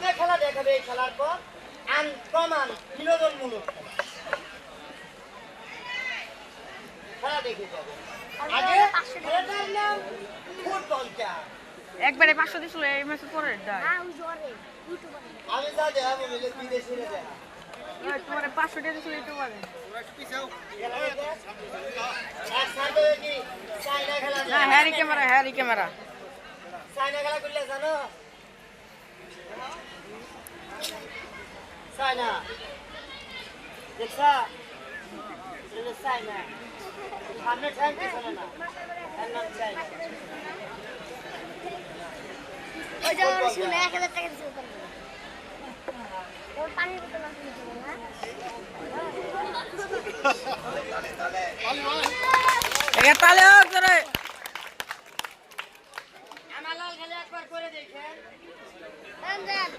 যে খেলা দেখাবে এই খেলার পর আনকমন বিনোদনমূলক খেলা দেখে যাবে। আগে খেলাটার নাম ফুটবল খেলা। একবারে 500 দিছিল এই ম্যাচের পরে দাই আমি যা দেখা বলে বিদেশিরা দেখা তোমারে 500 টাকা দিছিল ইউটিউবারে একসাথে কি চাইনা খেলা না হ্যারি ক্যামেরা চাইনা খেলা করলে জানো চাইনা দেখছা এটা চাইনা সামনে ঠ্যাং পিছনে না এর নাম চাইনা ওই যে ওর শুনে 1000 টাকা দিতে পারবে ওর পানির বোতল আছে না একে তালে হোক করে আমার লাল খেলে একবার করে দেখেন দেন